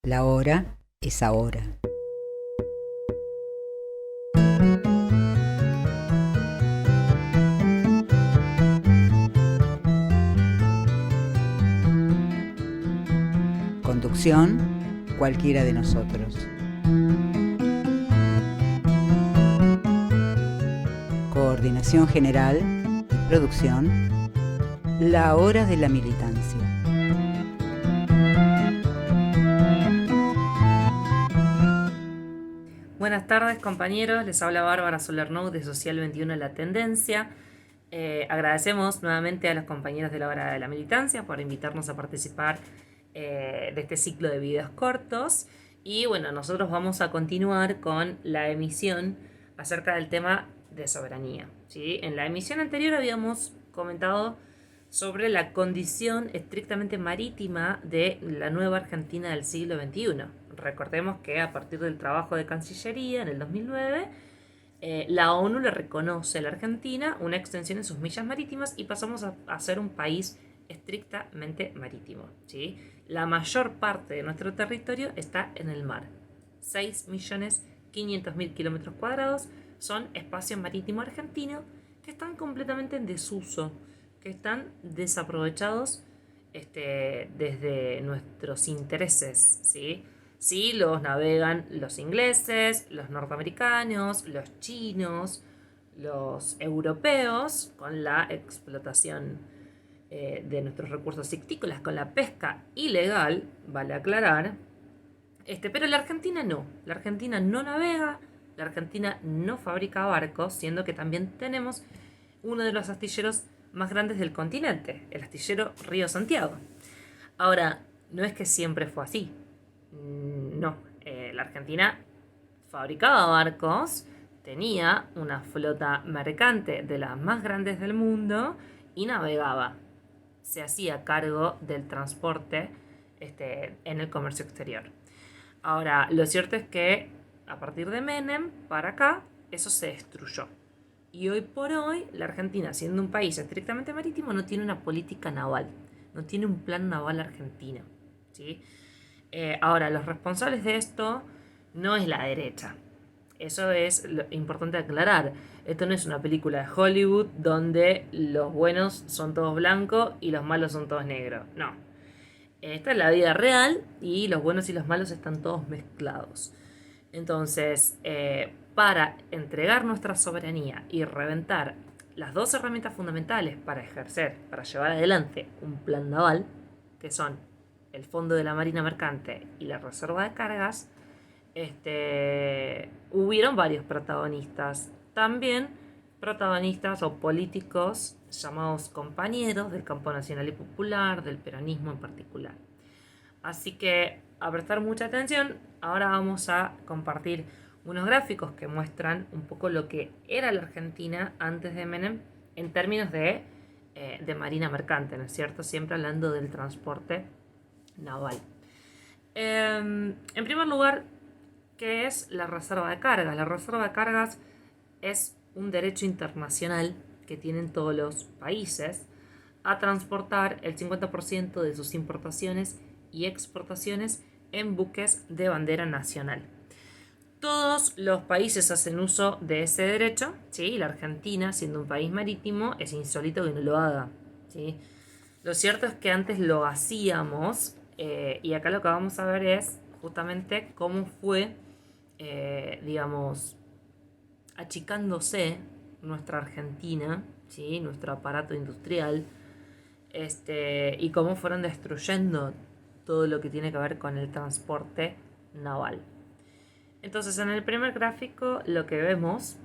La hora es ahora. Conducción, cualquiera de nosotros. Coordinación general y producción, la hora de la militancia. Buenas tardes, compañeros, les habla Bárbara Solernou de Social 21 La Tendencia. Agradecemos nuevamente a los compañeros de la hora de la militancia por invitarnos a participar de este ciclo de videos cortos. Y bueno, nosotros vamos a continuar con la emisión acerca del tema de soberanía, ¿sí? En la emisión anterior habíamos comentado sobre la condición estrictamente marítima de la nueva Argentina del siglo XXI. Recordemos que a partir del trabajo de Cancillería en el 2009, la ONU le reconoce a la Argentina una extensión en sus millas marítimas y pasamos a ser un país estrictamente marítimo, ¿sí? La mayor parte de nuestro territorio está en el mar. 6.500.000 kilómetros cuadrados son espacio marítimo argentino que están completamente en desuso, que están desaprovechados desde nuestros intereses, ¿sí? Sí, los navegan los ingleses, los norteamericanos, los chinos, los europeos, con la explotación de nuestros recursos piscícolas, con la pesca ilegal, vale aclarar. Pero la Argentina no. La Argentina no navega, la Argentina no fabrica barcos, siendo que también tenemos uno de los astilleros más grandes del continente, el astillero Río Santiago. Ahora, no es que siempre fue así. No, la Argentina fabricaba barcos, tenía una flota mercante de las más grandes del mundo y navegaba. Se hacía cargo del transporte en el comercio exterior. Ahora, lo cierto es que a partir de Menem para acá, eso se destruyó. Y hoy por hoy, la Argentina, siendo un país estrictamente marítimo, no tiene una política naval, no tiene un plan naval argentino, ¿sí? Ahora, los responsables de esto no es la derecha. Eso es lo importante aclarar. Esto no es una película de Hollywood donde los buenos son todos blancos y los malos son todos negros. No. Esta es la vida real y los buenos y los malos están todos mezclados. Entonces, para entregar nuestra soberanía y reventar las dos herramientas fundamentales para ejercer, para llevar adelante un plan naval, que son el Fondo de la Marina Mercante y la Reserva de Cargas, hubieron varios protagonistas. También protagonistas o políticos llamados compañeros del campo nacional y popular, del peronismo en particular. Así que a prestar mucha atención, ahora vamos a compartir unos gráficos que muestran un poco lo que era la Argentina antes de Menem en términos de marina mercante, ¿no es cierto? Siempre hablando del transporte naval. En primer lugar, ¿qué es la reserva de cargas? La reserva de cargas es un derecho internacional que tienen todos los países a transportar el 50% de sus importaciones y exportaciones en buques de bandera nacional. Todos los países hacen uso de ese derecho, ¿sí? La Argentina, siendo un país marítimo, es insólito que no lo haga, ¿sí? Lo cierto es que antes lo hacíamos, y acá lo que vamos a ver es justamente cómo fue, digamos, achicándose nuestra Argentina, ¿sí? Nuestro aparato industrial, y cómo fueron destruyendo todo lo que tiene que ver con el transporte naval. Entonces, en el primer gráfico lo que vemos,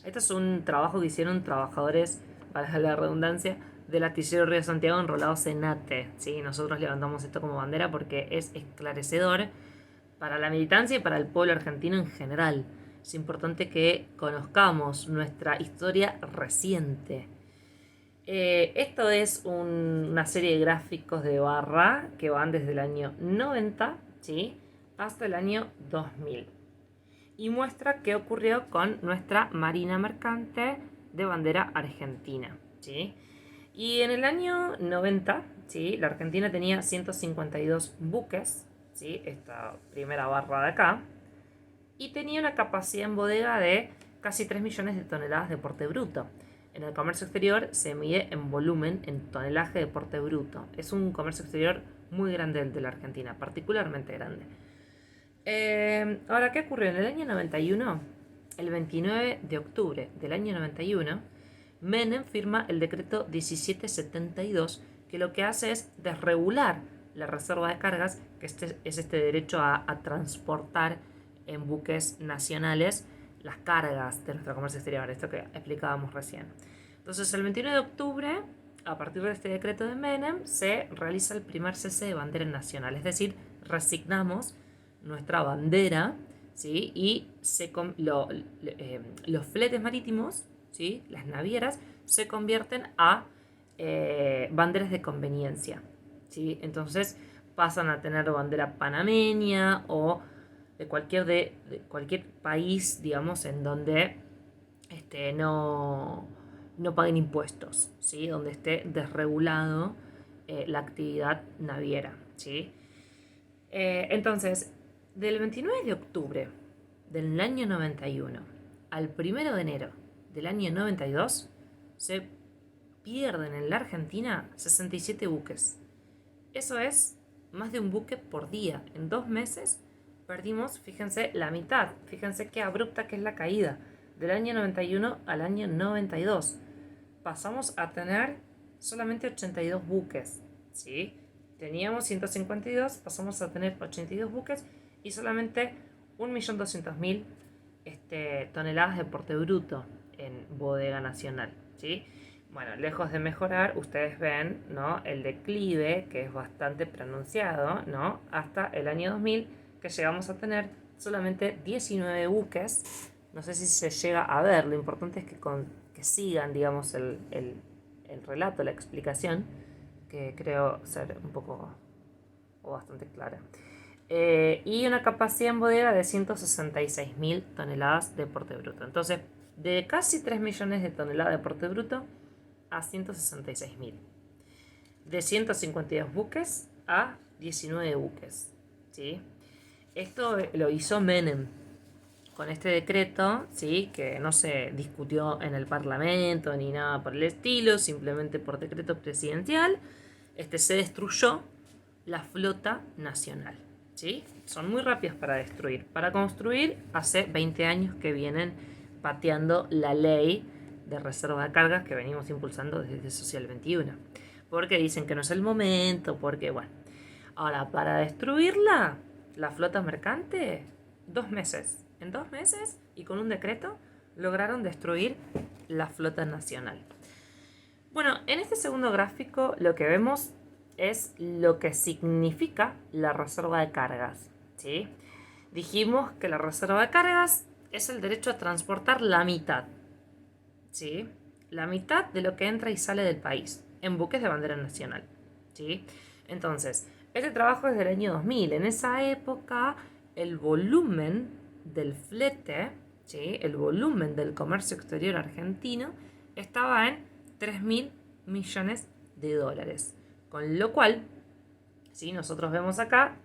esto es un trabajo que hicieron trabajadores, para la redundancia, del astillero Río Santiago enrolados en ATE, ¿sí? Nosotros levantamos esto como bandera porque es esclarecedor para la militancia y para el pueblo argentino en general. Es importante que conozcamos nuestra historia reciente. Esto es una serie de gráficos de barra que van desde el año 90, ¿sí? Hasta el año 2000. Y muestra qué ocurrió con nuestra marina mercante de bandera argentina, ¿sí? Y en el año 90, ¿sí? La Argentina tenía 152 buques, ¿sí? Esta primera barra de acá, y tenía una capacidad en bodega de casi 3 millones de toneladas de porte bruto. En el comercio exterior se mide en volumen, en tonelaje de porte bruto. Es un comercio exterior muy grande el de la Argentina, particularmente grande. Ahora, ¿qué ocurrió? En el año 91, el 29 de octubre del año 91, Menem firma el decreto 1772, que lo que hace es desregular la reserva de cargas, que es este derecho a transportar en buques nacionales las cargas de nuestro comercio exterior, esto que explicábamos recién. Entonces, el 29 de octubre, a partir de este decreto de Menem, se realiza el primer cese de bandera nacional, es decir, resignamos nuestra bandera, ¿sí? Y los fletes marítimos, ¿sí? Las navieras, se convierten a banderas de conveniencia, ¿sí? Entonces pasan a tener bandera panameña o de cualquier país, digamos, en donde no paguen impuestos, ¿sí? Donde esté desregulado la actividad naviera, ¿sí? Entonces, del 29 de octubre del año 91 al 1 de enero del año 92 se pierden en la Argentina 67 buques. Eso es más de un buque por día. En 2 meses perdimos, fíjense, la mitad. Fíjense qué abrupta que es la caída. Del año 91 al año 92. Pasamos a tener solamente 82 buques, ¿sí? Teníamos 152, pasamos a tener 82 buques y solamente 1.200.000 toneladas de porte bruto en bodega nacional, ¿sí? Bueno, lejos de mejorar, ustedes ven, ¿no?, el declive, que es bastante pronunciado, ¿no?, hasta el año 2000, que llegamos a tener solamente 19 buques. No sé si se llega a ver, lo importante es que sigan, digamos, el relato, la explicación, que creo ser un poco o bastante clara. Y una capacidad en bodega de 166.000 toneladas de porte bruto. Entonces, de casi 3 millones de toneladas de porte bruto a 166.000. De 152 buques a 19 buques, ¿sí? Esto lo hizo Menem con este decreto, ¿sí?, que no se discutió en el Parlamento ni nada por el estilo, simplemente por decreto presidencial. Se destruyó la flota nacional, ¿sí? Son muy rápidos para destruir. Para construir, hace 20 años que vienen pateando la ley de reserva de cargas que venimos impulsando desde Social 21. Porque dicen que no es el momento, porque bueno. Ahora, para destruirla, la flota mercante, 2 meses. En 2 meses y con un decreto lograron destruir la flota nacional. Bueno, en este segundo gráfico lo que vemos es lo que significa la reserva de cargas, ¿sí? Dijimos que la reserva de cargas es el derecho a transportar la mitad, ¿sí? La mitad de lo que entra y sale del país en buques de bandera nacional, ¿sí? Entonces, este trabajo es del año 2000. En esa época, el volumen del flete, ¿sí?, el volumen del comercio exterior argentino estaba en 3.000 millones de dólares. Con lo cual, ¿sí?, nosotros vemos acá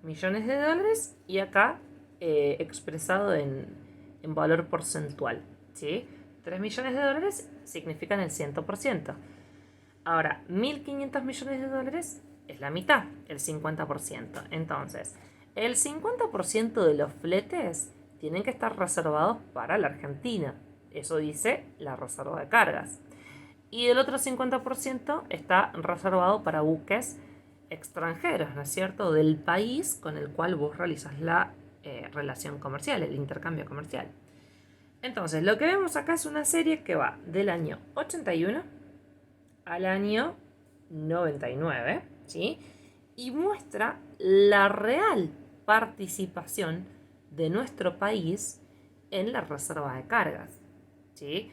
millones de dólares y acá expresado en valor porcentual, ¿sí? 3 millones de dólares significan el 100%. Ahora, 1.500 millones de dólares es la mitad, el 50%. Entonces, el 50% de los fletes tienen que estar reservados para la Argentina. Eso dice la reserva de cargas. Y el otro 50% está reservado para buques extranjeros, ¿no es cierto?, del país con el cual vos realizas la relación comercial, el intercambio comercial. Entonces, lo que vemos acá es una serie que va del año 81 al año 99, ¿sí?, y muestra la real participación de nuestro país en la reserva de cargas, ¿sí?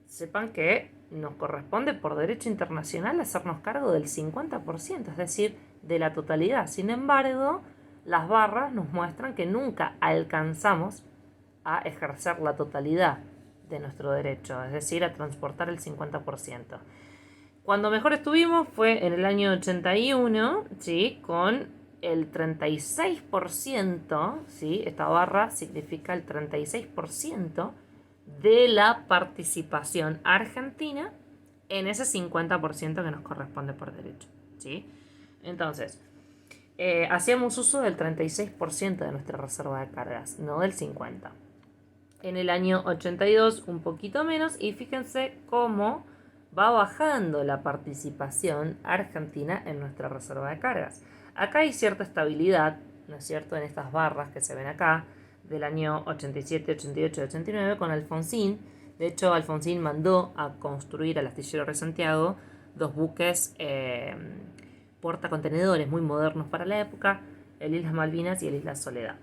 Sepan que nos corresponde por derecho internacional hacernos cargo del 50%, es decir, de la totalidad. Sin embargo, las barras nos muestran que nunca alcanzamos a ejercer la totalidad de nuestro derecho, es decir, a transportar el 50%. Cuando mejor estuvimos fue en el año 81, ¿sí?, con el 36%, ¿sí? Esta barra significa el 36% de la participación argentina en ese 50% que nos corresponde por derecho, ¿sí? Entonces, hacíamos uso del 36% de nuestra reserva de cargas, no del 50%. En el año 82 un poquito menos, y fíjense cómo va bajando la participación argentina en nuestra reserva de cargas. Acá hay cierta estabilidad, ¿no es cierto?, en estas barras que se ven acá, del año 87, 88, 89, con Alfonsín. De hecho, Alfonsín mandó a construir al astillero de Santiago 2 buques portacontenedores muy modernos para la época, el Islas Malvinas y el Isla Soledad.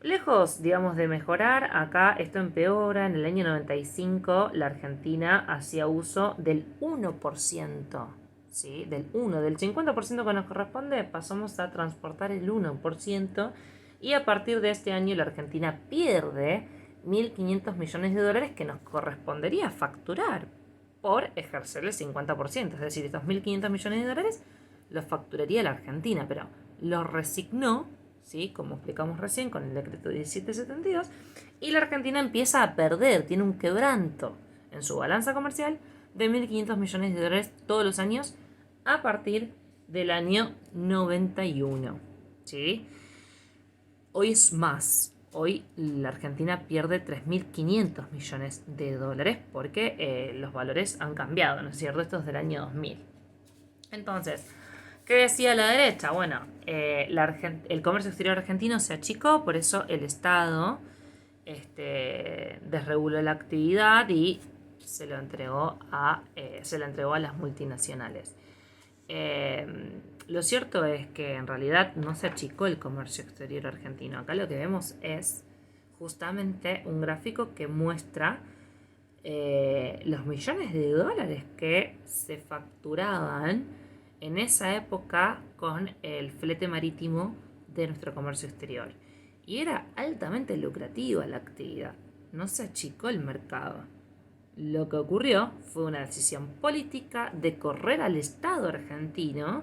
Lejos, digamos, de mejorar, acá esto empeora. En el año 95 la Argentina hacía uso del 1%, ¿sí? Del 50% que nos corresponde, pasamos a transportar el 1%, y a partir de este año la Argentina pierde 1.500 millones de dólares que nos correspondería facturar por ejercer el 50%. Es decir, estos 1.500 millones de dólares los facturaría la Argentina, pero los resignó, ¿sí?, como explicamos recién con el decreto 1772, y la Argentina empieza a perder, tiene un quebranto en su balanza comercial de 1.500 millones de dólares todos los años a partir del año 91, ¿sí? Hoy es más, hoy la Argentina pierde 3.500 millones de dólares porque los valores han cambiado, ¿no es cierto? Esto es del año 2000. Entonces, ¿qué decía la derecha? Bueno, el comercio exterior argentino se achicó, por eso el Estado desreguló la actividad y se la entregó a las multinacionales. Lo cierto es que en realidad no se achicó el comercio exterior argentino. Acá lo que vemos es justamente un gráfico que muestra los millones de dólares que se facturaban en esa época con el flete marítimo de nuestro comercio exterior. Y era altamente lucrativa la actividad. No se achicó el mercado. Lo que ocurrió fue una decisión política de correr al Estado argentino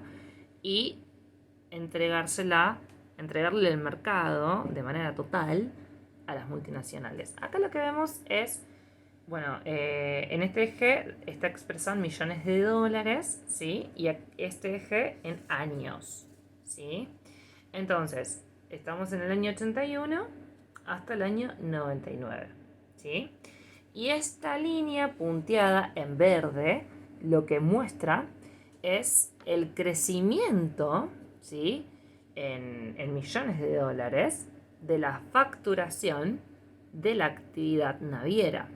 y entregarle el mercado de manera total a las multinacionales. Acá lo que vemos es, bueno, en este eje está expresado en millones de dólares, ¿sí? Y este eje en años, ¿sí? Entonces, estamos en el año 81 hasta el año 99, ¿sí? Y esta línea punteada en verde lo que muestra es el crecimiento, ¿sí?, en millones de dólares de la facturación de la actividad naviera.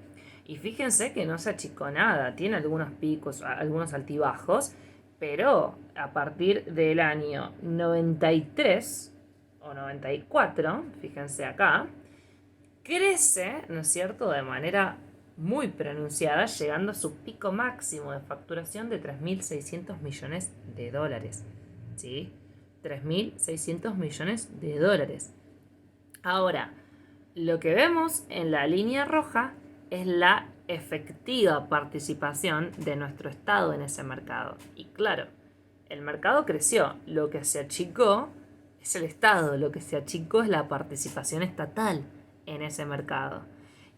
Y fíjense que no se achicó nada, tiene algunos picos, algunos altibajos, pero a partir del año 93 o 94, fíjense acá, crece, ¿no es cierto?, de manera muy pronunciada, llegando a su pico máximo de facturación de 3.600 millones de dólares, ¿sí? 3.600 millones de dólares. Ahora, lo que vemos en la línea roja es la efectiva participación de nuestro Estado en ese mercado. Y claro, el mercado creció, lo que se achicó es el Estado, lo que se achicó es la participación estatal en ese mercado.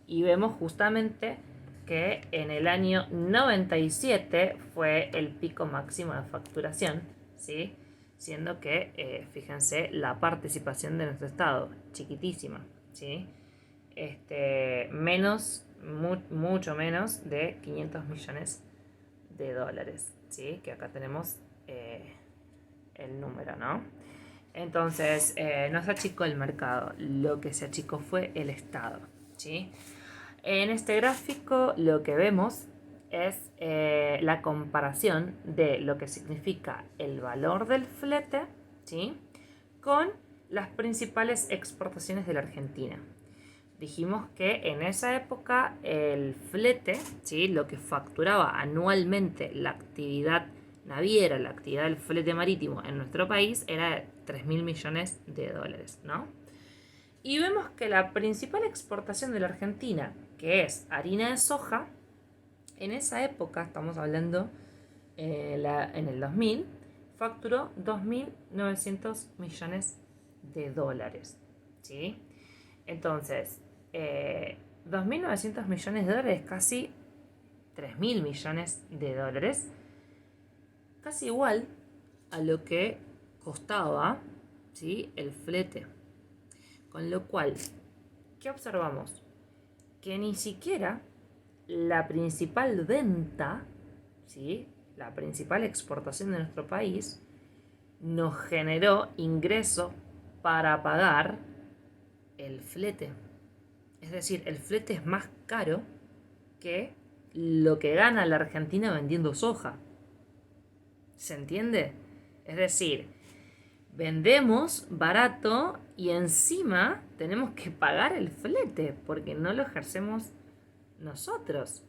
Y vemos justamente que en el año 97 fue el pico máximo de facturación, ¿sí?, siendo que, fíjense, la participación de nuestro Estado, chiquitísima, ¿sí?, mucho menos de 500 millones de dólares, ¿sí?, que acá tenemos el número, ¿no? Entonces, no se achicó el mercado, lo que se achicó fue el Estado, ¿sí? En este gráfico lo que vemos es la comparación de lo que significa el valor del flete, ¿sí?, con las principales exportaciones de la Argentina. Dijimos que en esa época el flete, ¿sí?, lo que facturaba anualmente la actividad naviera, la actividad del flete marítimo en nuestro país era de 3.000 millones de dólares, ¿no? Y vemos que la principal exportación de la Argentina, que es harina de soja, en esa época, estamos hablando en el 2000, facturó 2.900 millones de dólares. ¿Sí? Entonces, 2.900 millones de dólares, casi 3.000 millones de dólares, casi igual a lo que costaba, ¿sí?, el flete. Con lo cual, ¿qué observamos? Que ni siquiera la principal venta, ¿sí?, la principal exportación de nuestro país, nos generó ingreso para pagar el flete. Es decir, el flete es más caro que lo que gana la Argentina vendiendo soja. ¿Se entiende? Es decir, vendemos barato y encima tenemos que pagar el flete porque no lo ejercemos nosotros.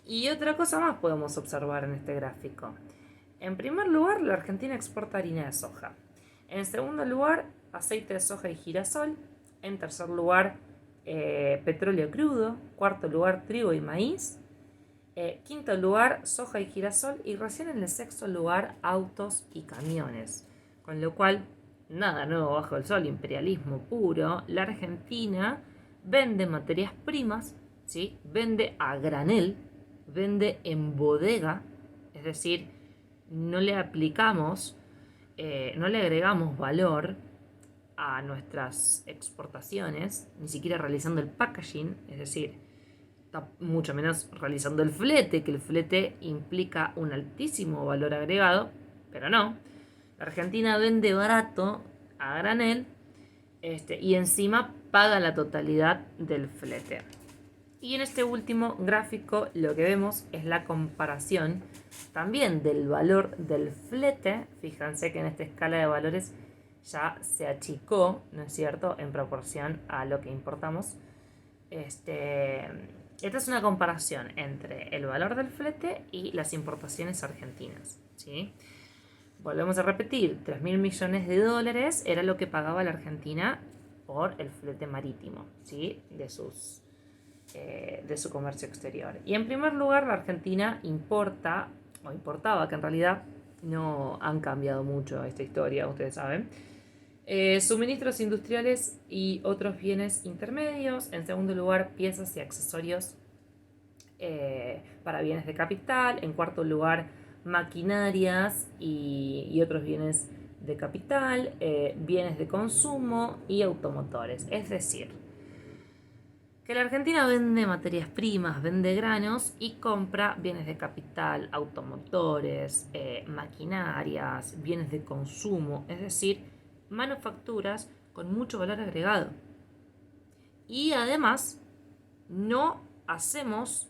Y otra cosa más podemos observar en este gráfico. En primer lugar, la Argentina exporta harina de soja. En segundo lugar, aceite de soja y girasol. En tercer lugar, petróleo crudo. Cuarto lugar, trigo y maíz. Quinto lugar, soja y girasol. Y recién en el sexto lugar, autos y camiones. Con lo cual, nada nuevo bajo el sol, imperialismo puro. La Argentina vende materias primas, ¿sí?, vende a granel, vende en bodega, es decir, no le aplicamos, no le agregamos valor a nuestras exportaciones, ni siquiera realizando el packaging, es decir, mucho menos realizando el flete, que el flete implica un altísimo valor agregado, pero no. La Argentina vende barato a granel, y encima paga la totalidad del flete. Y en este último gráfico lo que vemos es la comparación también del valor del flete. Fíjense que en esta escala de valores ya se achicó, ¿no es cierto?, en proporción a lo que importamos. Esta es una comparación entre el valor del flete y las importaciones argentinas, ¿sí? Volvemos a repetir, 3.000 millones de dólares era lo que pagaba la Argentina por el flete marítimo, ¿sí?, de su comercio exterior. Y en primer lugar, la Argentina importaba, que en realidad no han cambiado mucho esta historia, ustedes saben, suministros industriales y otros bienes intermedios. En segundo lugar, piezas y accesorios para bienes de capital. En cuarto lugar, maquinarias y otros bienes de capital, bienes de consumo y automotores. Es decir, que la Argentina vende materias primas, vende granos y compra bienes de capital, automotores, maquinarias, bienes de consumo, es decir, manufacturas con mucho valor agregado. Y además no hacemos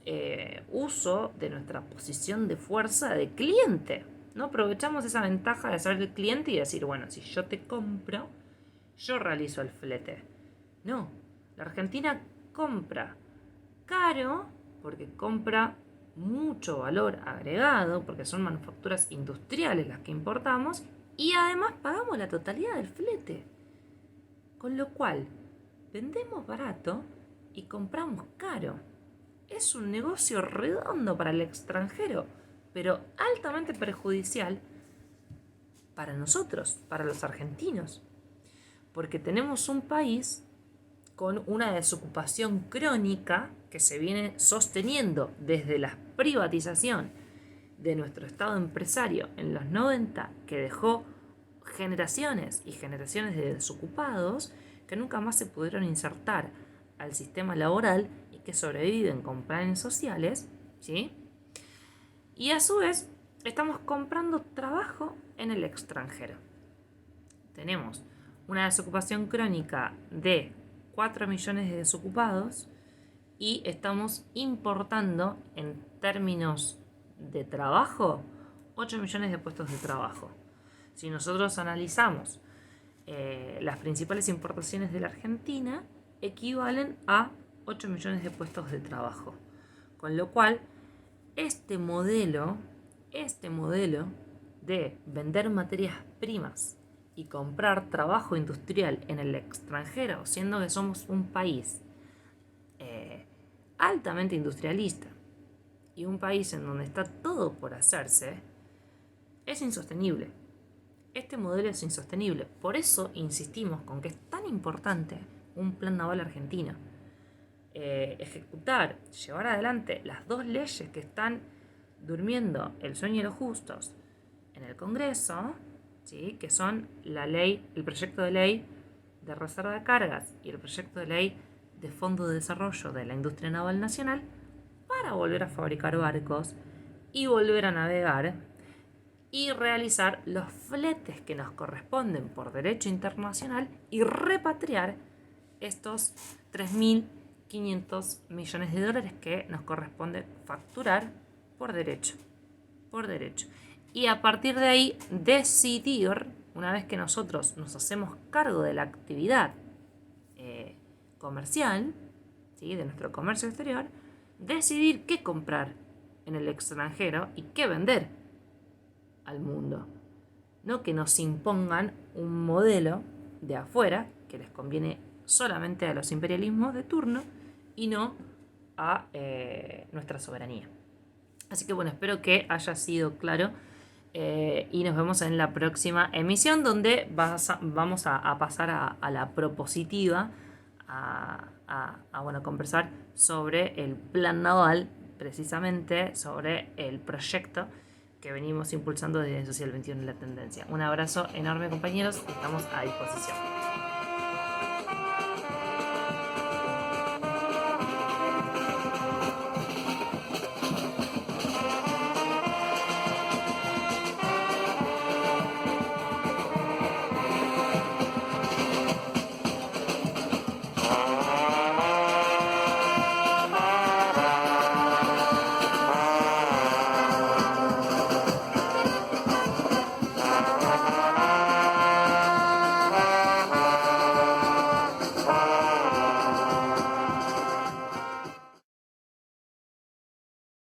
uso de nuestra posición de fuerza de cliente. No aprovechamos esa ventaja de ser el cliente y decir, bueno, si yo te compro, yo realizo el flete. No, la Argentina compra caro porque compra mucho valor agregado, porque son manufacturas industriales las que importamos, y además pagamos la totalidad del flete. Con lo cual, vendemos barato y compramos caro. Es un negocio redondo para el extranjero, pero altamente perjudicial para nosotros, para los argentinos, porque tenemos un país con una desocupación crónica que se viene sosteniendo desde la privatización de nuestro Estado empresario en los 90, que dejó generaciones y generaciones de desocupados que nunca más se pudieron insertar al sistema laboral y que sobreviven con planes sociales, ¿sí? Y a su vez estamos comprando trabajo en el extranjero. Tenemos una desocupación crónica de 4 millones de desocupados y estamos importando en términos de trabajo 8 millones de puestos de trabajo. Si nosotros analizamos las principales importaciones de la Argentina, equivalen a 8 millones de puestos de trabajo. Con lo cual, este modelo de vender materias primas y comprar trabajo industrial en el extranjero, siendo que somos un país altamente industrialista y un país en donde está todo por hacerse, es insostenible. este modelo es insostenible. Por eso insistimos con que es tan importante un plan naval argentino. Ejecutar, llevar adelante las 2 leyes que están durmiendo el sueño de los justos en el Congreso, ¿sí? Que son el proyecto de ley de reserva de cargas y el proyecto de ley de Fondo de Desarrollo de la Industria Naval Nacional, para volver a fabricar barcos y volver a navegar y realizar los fletes que nos corresponden por derecho internacional y repatriar estos 3.500 millones de dólares que nos corresponde facturar por derecho. Y a partir de ahí decidir, una vez que nosotros nos hacemos cargo de la actividad comercial, ¿sí? De nuestro comercio exterior, decidir qué comprar en el extranjero y qué vender al mundo. No que nos impongan un modelo de afuera que les conviene solamente a los imperialismos de turno y no a nuestra soberanía. Así que bueno, espero que haya sido claro y nos vemos en la próxima emisión, donde vamos a pasar a la propositiva, a conversar sobre el plan naval, precisamente sobre el proyecto que venimos impulsando desde Social 21 en la Tendencia. Un abrazo enorme, compañeros, estamos a disposición.